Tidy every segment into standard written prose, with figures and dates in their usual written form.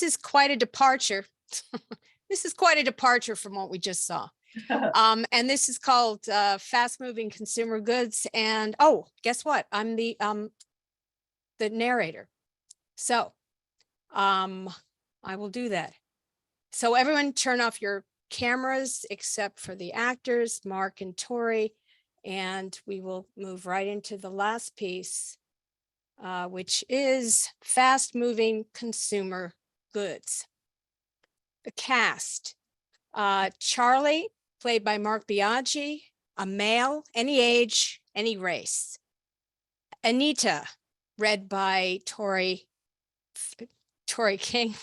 this is quite a departure. This is quite a departure from what we just saw. And this is called Fast Moving Consumer Goods. And oh, guess what? I'm the narrator. So I will do that. So everyone turn off your cameras except for the actors, Mark and Tori, and we will move right into the last piece, which is Fast Moving Consumer Goods. The cast, Charlie, played by Mark Biaggi, a male, any age, any race. Anita, read by Tori King,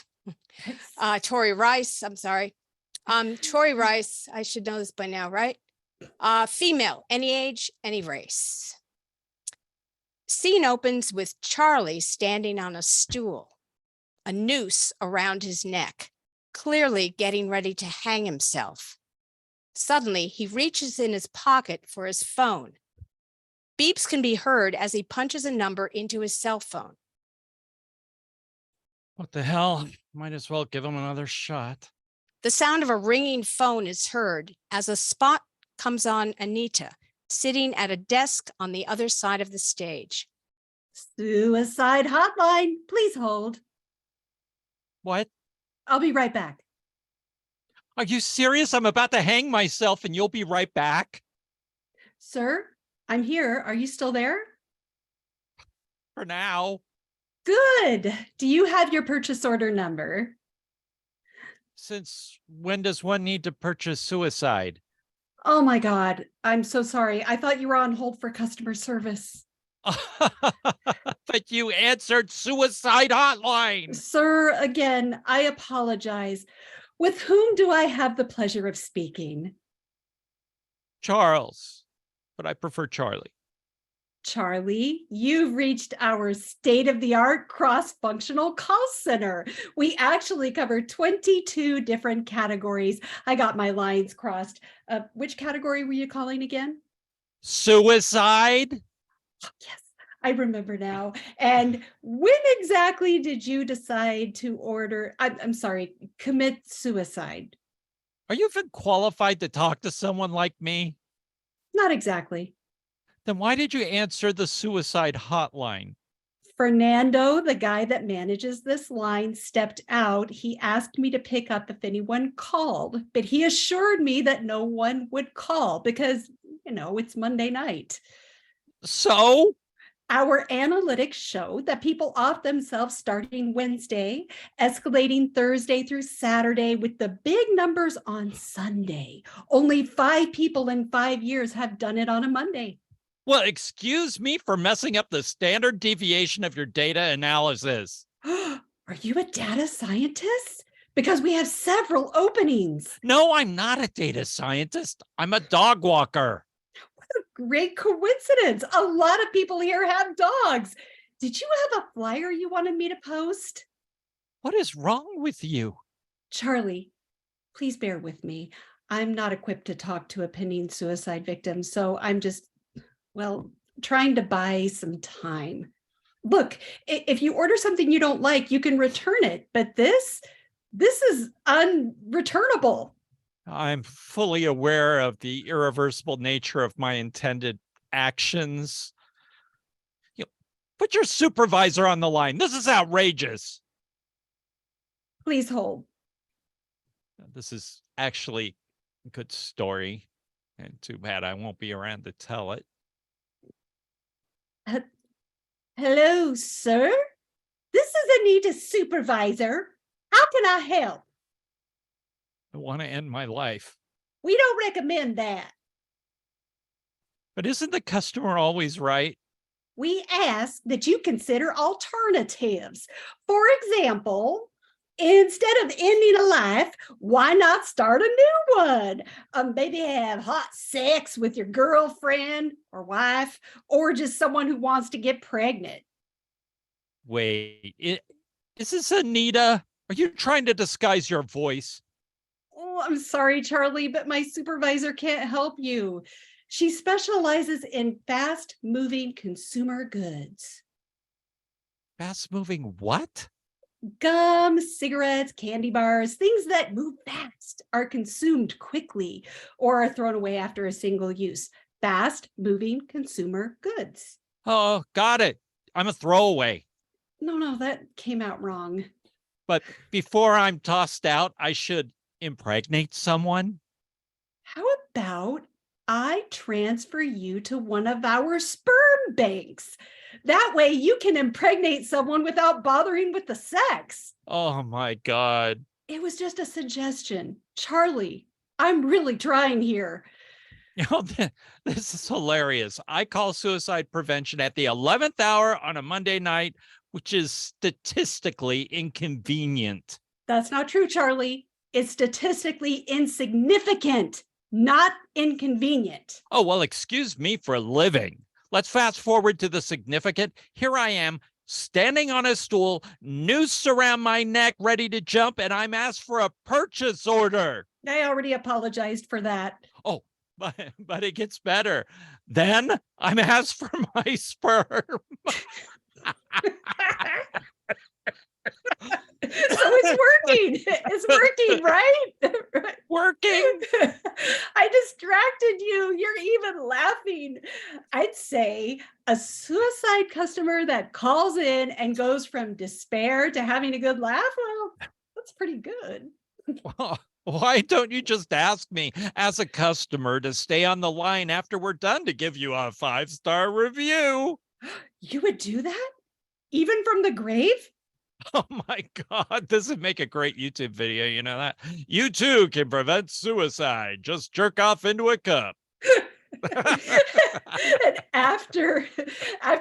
Tori Rice, I'm sorry. Tori Rice, I should know this by now, right? Female, any age, any race. Scene opens with Charlie standing on a stool, a noose around his neck, clearly getting ready to hang himself. Suddenly, he reaches in his pocket for his phone. Beeps can be heard as he punches a number into his cell phone. What the hell? Might as well give him another shot. The sound of a ringing phone is heard as a spot comes on Anita, sitting at a desk on the other side of the stage. Suicide hotline, please hold. What? I'll be right back. Are you serious? I'm about to hang myself and you'll be right back? Sir, I'm here. Are you still there? For now. Good. Do you have your purchase order number? Since when does one need to purchase suicide? Oh my God. I'm so sorry. I thought you were on hold for customer service. But you answered suicide hotline. Sir, again, I apologize. With whom do I have the pleasure of speaking? Charles, but I prefer Charlie. Charlie, you've reached our state-of-the-art cross-functional call center. We actually cover 22 different categories. I got my lines crossed. Which category were you calling again? Suicide? Yes, I remember now. And when exactly did you decide to commit suicide? Are you even qualified to talk to someone like me? Not exactly. Then why did you answer the suicide hotline? Fernando, the guy that manages this line, stepped out. He asked me to pick up if anyone called, but he assured me that no one would call because, it's Monday night. So? Our analytics show that people off themselves starting Wednesday, escalating Thursday through Saturday with the big numbers on Sunday. Only 5 people in 5 years have done it on a Monday. Well, excuse me for messing up the standard deviation of your data analysis. Are you a data scientist? Because we have several openings. No, I'm not a data scientist. I'm a dog walker. What a great coincidence. A lot of people here have dogs. Did you have a flyer you wanted me to post? What is wrong with you? Charlie, please bear with me. I'm not equipped to talk to a pending suicide victim, so I'm just trying to buy some time. Look, if you order something you don't like, you can return it, but this is unreturnable. I'm fully aware of the irreversible nature of my intended actions. Put your supervisor on the line. This is outrageous. Please hold. This is actually a good story, and too bad I won't be around to tell it. Hello, sir. This is Anita's supervisor. How can I help? I want to end my life. We don't recommend that. But isn't the customer always right? We ask that you consider alternatives. For example, instead of ending a life, why not start a new one? Maybe have hot sex with your girlfriend or wife, or just someone who wants to get pregnant. Wait, is this Anita? Are you trying to disguise your voice? Oh, I'm sorry, Charlie, but my supervisor can't help you. She specializes in fast-moving consumer goods. Fast-moving what? Gum, cigarettes, candy bars, things that move fast are consumed quickly or are thrown away after a single use. Fast moving consumer goods. Oh, got it. I'm a throwaway. No, that came out wrong. But before I'm tossed out, I should impregnate someone. How about I transfer you to one of our sperm banks? That way you can impregnate someone without bothering with the sex. Oh my God. It was just a suggestion. Charlie, I'm really trying here. You know, this is hilarious. I call suicide prevention at the 11th hour on a Monday night, which is statistically inconvenient. That's not true, Charlie. It's statistically insignificant, not inconvenient. Oh, well, excuse me for living. Let's fast forward to the significant. Here I am, standing on a stool, noose around my neck, ready to jump, and I'm asked for a purchase order. I already apologized for that. Oh, but it gets better. Then I'm asked for my sperm. So it's working. It's working, right? Working. I distracted you. You're even laughing. I'd say a suicide customer that calls in and goes from despair to having a good laugh. Well, that's pretty good. Well, why don't you just ask me as a customer to stay on the line after we're done to give you a 5-star review? You would do that? Even from the grave? Oh my God, this would make a great YouTube video. You know that? You too can prevent suicide. Just jerk off into a cup. And after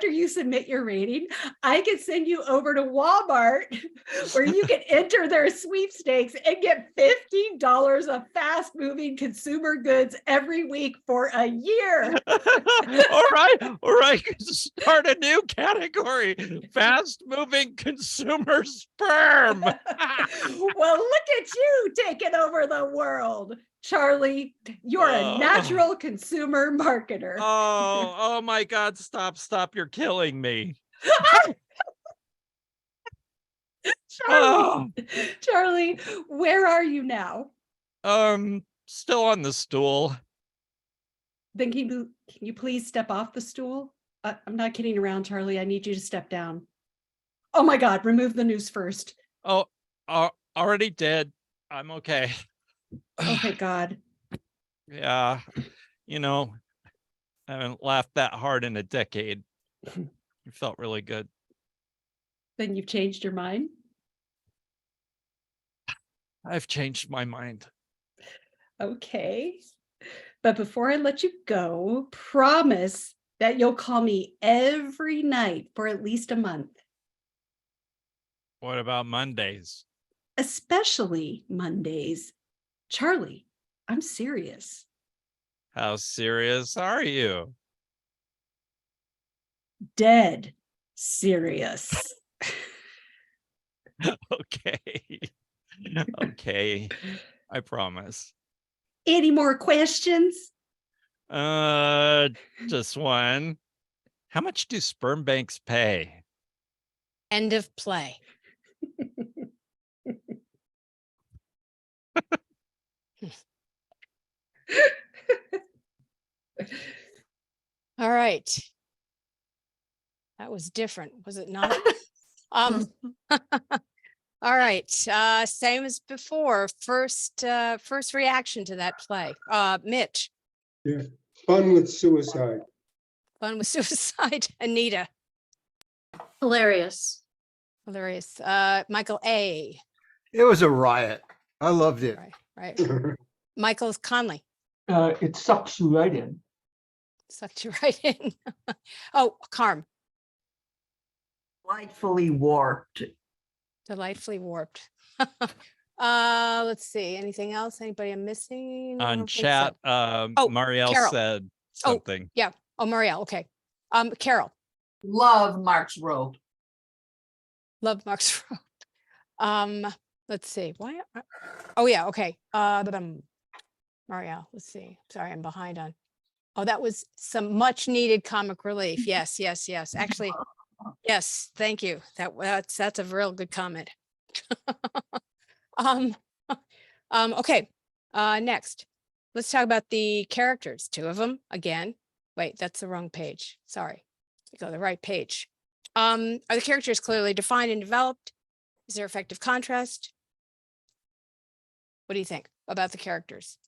you submit your rating, I can send you over to Walmart where you can enter their sweepstakes and get $50 of fast moving consumer goods every week for a year. All right. Start a new category. Fast moving consumer sperm. Well, look at you taking over the world. Charlie, you're a natural consumer marketer. Oh my God, stop. You're killing me. Charlie, where are you now? Still on the stool. Then can you please step off the stool? I'm not kidding around, Charlie. I need you to step down. Oh my God, remove the noose first. Oh, already did. I'm okay. Oh, thank God. Yeah, you know, I haven't laughed that hard in a decade. It felt really good. Then you've changed your mind? I've changed my mind. Okay. But before I let you go, promise that you'll call me every night for at least a month. What about Mondays? Especially Mondays. Charlie, I'm serious. How serious are you? Dead serious. Okay. Okay. I promise. Any more questions? Just one. How much do sperm banks pay? End of play. All right. That was different, was it not? All right, same as before. First reaction to that play. Mitch, Yeah, fun with suicide. fun with suicide. Anita, Hilarious. hilarious. Michael A. It was a riot. I loved it. Right. Michael Conley, It sucks you right in. sucked you right in. Oh, Carm, Delightfully warped. delightfully warped. Let's see. Anything else? Anybody I'm missing? I On don't think so. chat, Oh, Marielle Carol. said Oh. something. Oh, Marielle. Okay. Carol, Love Mark's robe. love Mark's Road. Let's see. Why? Oh yeah. Okay. Marielle. Let's see. Sorry, I'm behind on. Oh, that was some much needed comic relief. Yes. Actually, yes. Thank you. That's a real good comment. Um, okay, next, let's talk about the characters, two of them again. Wait, that's the wrong page. Sorry. Go to the right page. Are the characters clearly defined and developed? Is there effective contrast? What do you think about the characters?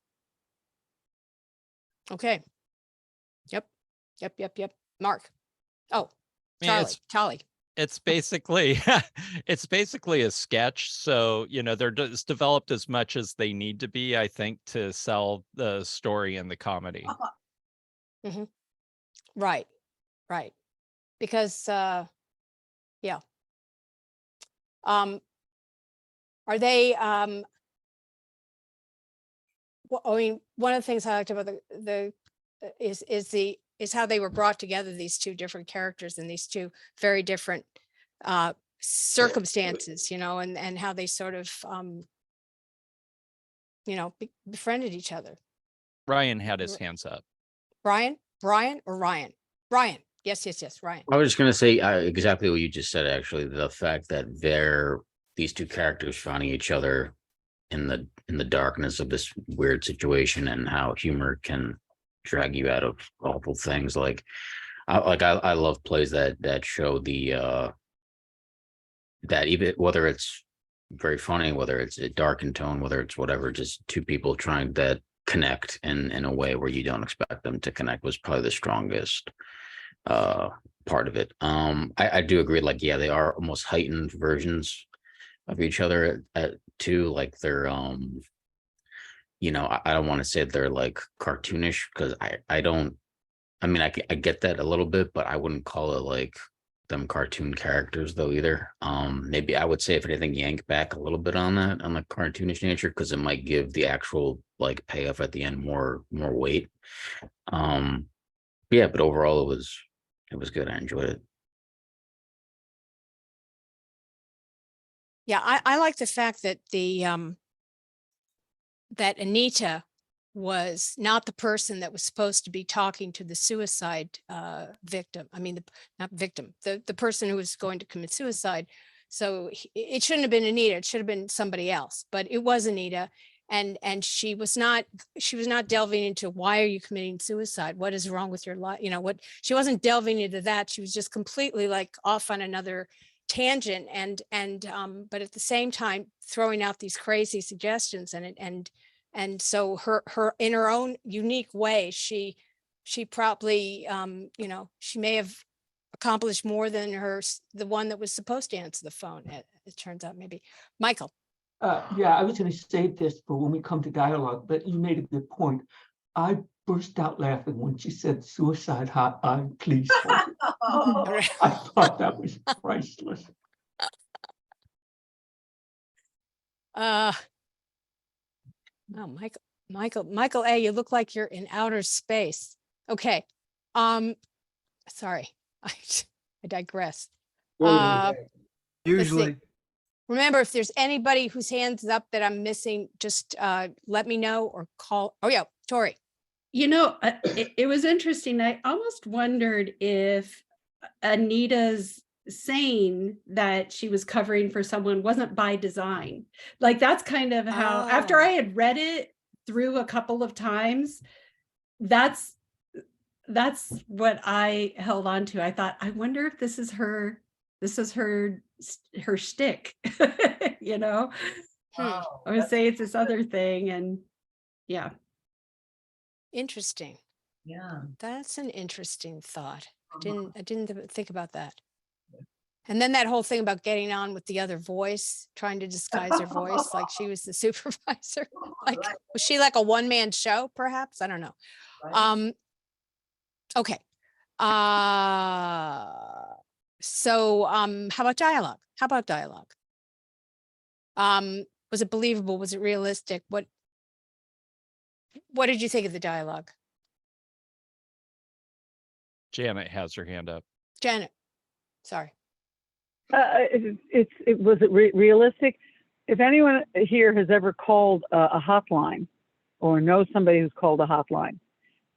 Okay. Yep. Mark. Oh, I mean, Charlie. it's basically it's basically a sketch. So, they're just developed as much as they need to be, I think, to sell the story and the comedy. Right. Because, yeah. Are they, well, I mean, one of the things I liked about is how they were brought together, these two different characters and these two very different circumstances, and how they sort of befriended each other. Ryan had his hands up. Brian or Ryan? Ryan. Yes, Ryan. I was just gonna say exactly what you just said. Actually, the fact that these two characters finding each other in the darkness of this weird situation, and how humor can drag you out of awful things. I love plays that show the that even whether it's very funny, whether it's dark in tone, whether it's whatever, just two people trying that connect in a way where you don't expect them to connect was probably the strongest part of it. I do agree, yeah, they are almost heightened versions of each other at too. Like they're I don't want to say they're like cartoonish, because I don't, I mean, I get that a little bit, but I wouldn't call it like them cartoon characters though either. Maybe I would say, if anything, yank back a little bit on the cartoonish nature, because it might give the actual payoff at the end more weight. Yeah, but overall it was good. I enjoyed it. Yeah, I like the fact that that Anita was not the person that was supposed to be talking to the suicide victim. I mean, not victim, the person who was going to commit suicide. So it shouldn't have been Anita. It should have been somebody else, but it was Anita. And she was not delving into, why are you committing suicide? What is wrong with your life? She wasn't delving into that. She was just completely off on another tangent, but at the same time throwing out these crazy suggestions, and so her in her own unique way, she probably she may have accomplished more than the one that was supposed to answer the phone. It turns out. Maybe Michael. Yeah, I was going to save this for when we come to dialogue, but you made a good point. I burst out laughing when she said suicide hotline, please. I thought that was priceless. Oh, Michael A, you look like you're in outer space. Okay. Sorry, I digress. Usually. Remember, if there's anybody whose hands up that I'm missing, just let me know or call. Oh yeah, Tori. It was interesting. I almost wondered if Anita's saying that she was covering for someone wasn't by design. That's kind of how, after I had read it through a couple of times, that's what I held on to. I thought, I wonder if this is her shtick. I would say it's this other thing, and yeah. Interesting. Yeah. That's an interesting thought. I didn't think about that. And then that whole thing about getting on with the other voice, trying to disguise her voice like she was the supervisor. Was she like a one-man show, perhaps? I don't know. Right. Okay. So how about dialogue? Was it believable? Was it realistic? What did you think of the dialogue? Janet has her hand up. Janet, sorry. Was it realistic? If anyone here has ever called a hotline or knows somebody who's called a hotline,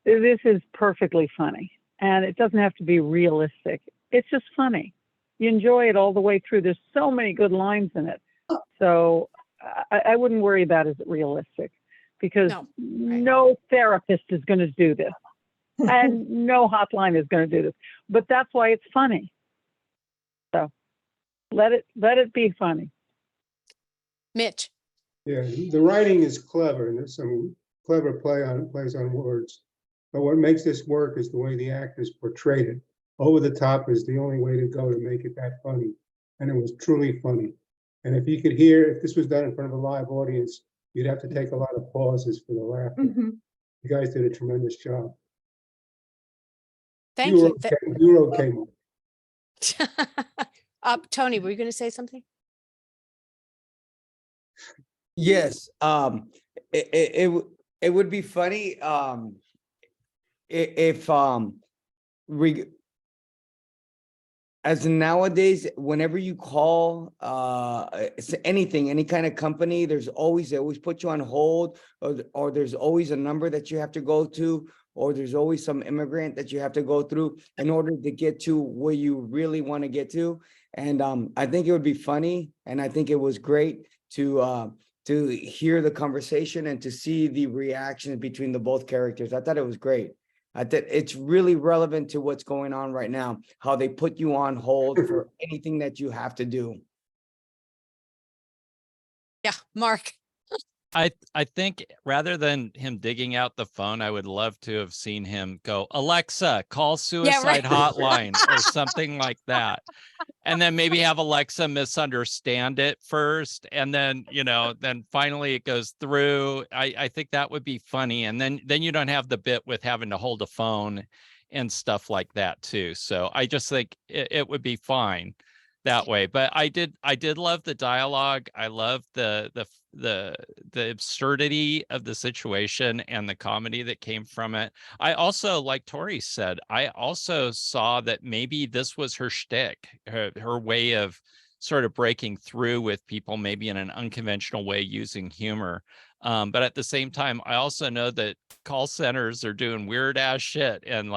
this is perfectly funny, and it doesn't have to be realistic. It's just funny. You enjoy it all the way through. There's so many good lines in it. So I wouldn't worry about is it realistic, because No, no therapist is going to do this, and no hotline is going to do this. But that's why it's funny. So let it be funny. Mitch. Yeah, the writing is clever, and there's some clever plays on words. But what makes this work is the way the actors portrayed it. Over the top is the only way to go to make it that funny. And it was truly funny. And if you could hear, if this was done in front of a live audience, you'd have to take a lot of pauses for the laughter. You guys did a tremendous job. Thank you. You were okay, Mark. Tony, were you going to say something? Yes, it would be funny if we, as in nowadays, whenever you call it's anything, any kind of company, they always put you on hold, or there's always a number that you have to go to, or there's always some immigrant that you have to go through in order to get to where you really want to get to. And I think it would be funny, and I think it was great to hear the conversation and to see the reaction between the both characters. I thought it was great. I think it's really relevant to what's going on right now, how they put you on hold for anything that you have to do. Yeah, Mark. I think rather than him digging out the phone, I would love to have seen him go, Alexa, call suicide hotline or something like that. And then maybe have Alexa misunderstand it first. And then, then finally it goes through. I think that would be funny. And then you don't have the bit with having to hold a phone and stuff like that too. So I just think it would be fine that way. But I did love the dialogue. I love the absurdity of the situation and the comedy that came from it. I also, like Tori said, I also saw that maybe this was her shtick, her way of sort of breaking through with people, maybe in an unconventional way, using humor. But at the same time, I also know that call centers are doing weird ass shit, and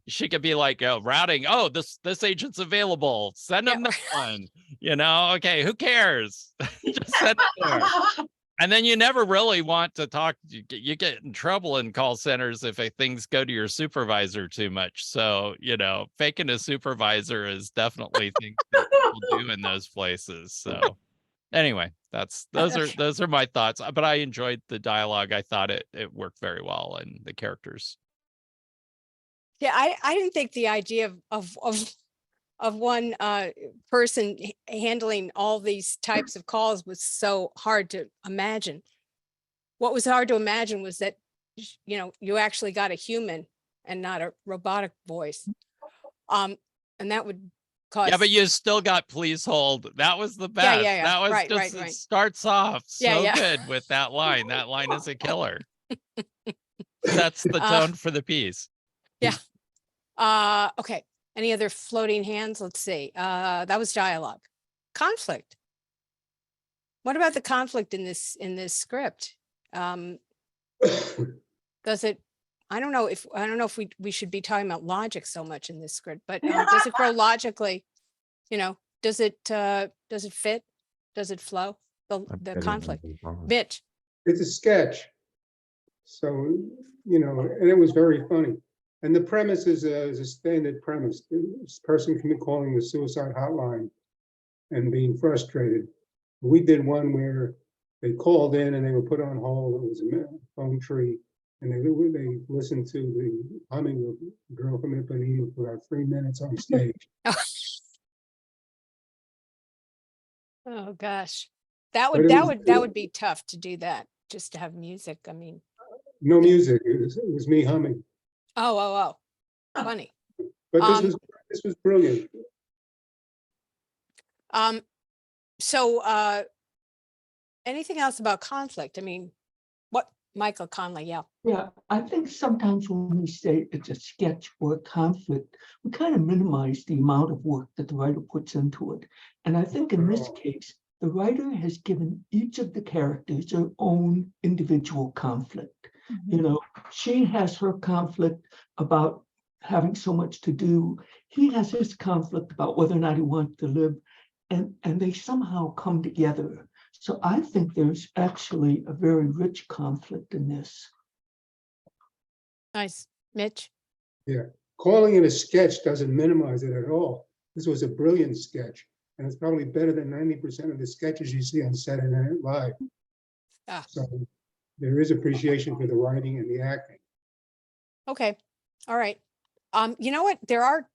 she could be like routing, oh, this agent's available, send them that one, okay, who cares? Just send it there. And then you never really want to talk. You get in trouble in call centers if things go to your supervisor too much. So, faking a supervisor is definitely things that people do in those places. So anyway, those are my thoughts. But I enjoyed the dialogue. I thought it worked very well, and the characters. Yeah, I didn't think the idea of one person handling all these types of calls was so hard to imagine. What was hard to imagine was that, you actually got a human and not a robotic voice. And that would cause. Yeah, but you still got please hold. That was the best. Yeah. That was Right, just, right. it starts off so good with that line. That line is a killer. Sets the tone for the piece. Yeah. Okay. Any other floating hands? Let's see. That was dialogue. Conflict. What about the conflict in this script? Does it? I don't know if we should be talking about logic so much in this script, but does it grow logically? Does it fit? Does it flow? The conflict. Mitch. It's a sketch. So, and it was very funny. And the premise is a standard premise. This person can be calling the suicide hotline and being frustrated. We did one where they called in and they were put on hold. It was a phone tree. And they listened to the humming of Girl from Ipanema for about 3 minutes on stage. Oh gosh. That would be tough to do that, just to have music. I mean. No music. It was me humming. Oh. Funny. But this was brilliant. So anything else about conflict? I mean, what, Michael Conley? Yeah. Yeah, I think sometimes when we say it's a sketch or a conflict, we kind of minimize the amount of work that the writer puts into it. And I think in this case, the writer has given each of the characters their own individual conflict. She has her conflict about having so much to do. He has his conflict about whether or not he wants to live and they somehow come together. So I think there's actually a very rich conflict in this. Nice. Mitch? Calling it a sketch doesn't minimize it at all. This was a brilliant sketch, and it's probably better than 90% of the sketches you see on Saturday Night Live. Ah. So there is appreciation for the writing and the acting. Okay. All right. You know what? There are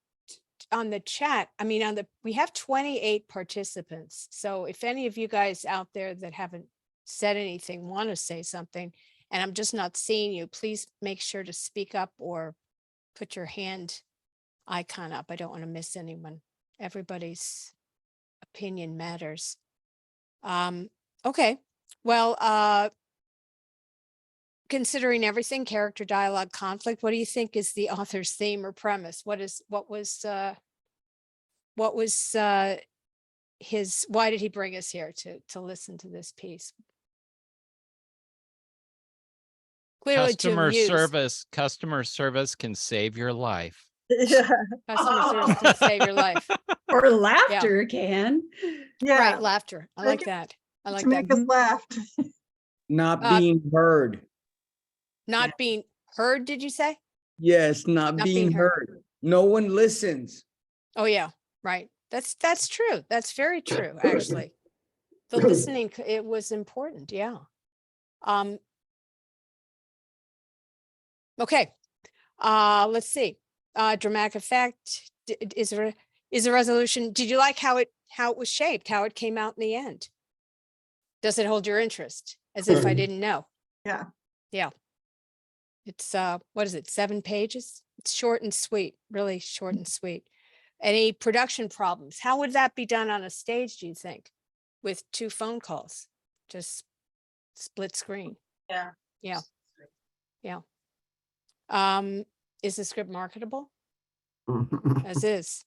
on the chat, I mean, we have 28 participants. So if any of you guys out there that haven't said anything, want to say something, and I'm just not seeing you, please make sure to speak up or put your hand icon up. I don't want to miss anyone. Everybody's opinion matters. Okay. Well, considering everything, character, dialogue, conflict, what do you think is the author's theme or premise? What was his, why did he bring us here to listen to this piece? Clearly to amuse. Customer service can save your life. Yeah. Customer service can save your life. Or laughter can. Right, laughter. I like Make it- that. I like To that. make us laugh. Not Uh, being heard. Not being heard, did you say? Yes, not Not being being heard. heard. No one listens. Oh, yeah, right. That's true. That's very true, actually. The listening, it was important, yeah. Okay, let's see. Dramatic effect, is there a resolution? Did you like how it was shaped, how it came out in the end? Does it hold your interest? As if I didn't know. Yeah. Yeah. It's what is it, 7 pages? It's short and sweet, really short and sweet. Any production problems? How would that be done on a stage, do you think? With 2 phone calls, just split screen. Yeah. Yeah. Yeah. Is the script marketable? As is.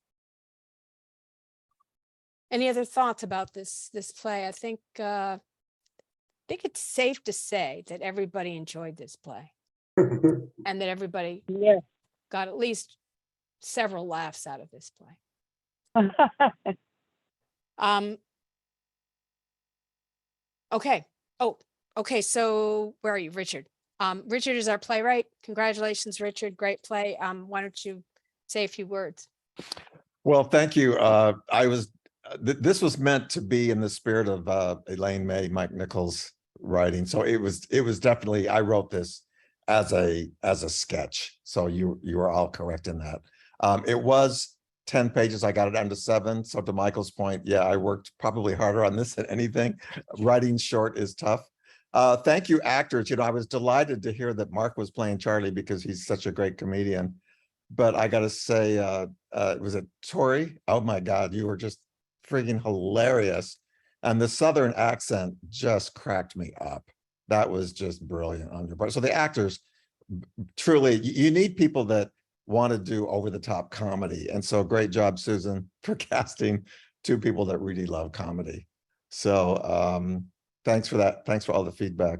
Any other thoughts about this play? I think it's safe to say that everybody enjoyed this play and that everybody Yes. got at least several laughs out of this play. Okay. Oh, okay. So where are you, Richard? Richard is our playwright. Congratulations, Richard. Great play. Why don't you say a few words? Well, thank you. This was meant to be in the spirit of Elaine May, Mike Nichols writing. So it was definitely, I wrote this as a sketch. So you were all correct in that. It was 10 pages. I got it down to 7. So to Michael's point, yeah, I worked probably harder on this than anything. Writing short is tough. Thank you, actors. I was delighted to hear that Mark was playing Charlie because he's such a great comedian. But I got to say, was it Tori? Oh my God, you were just freaking hilarious. And the Southern accent just cracked me up. That was just brilliant on your part. So the actors, truly, you need people that want to do over the top comedy. And so great job, Susan, for casting 2 people that really love comedy. So thanks for that. Thanks for all the feedback.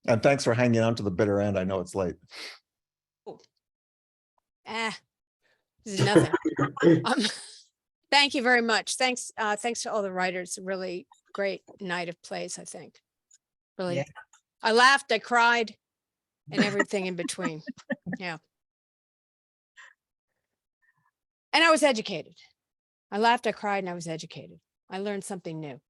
And thanks for hanging on to the bitter end. I know it's late. This is nothing. Thank you very much. Thanks to all the writers. Really great night of plays, I think. Really. Yeah. I laughed, I cried, and everything in between. Yeah. And I was educated. I laughed, I cried, and I was educated. I learned something new.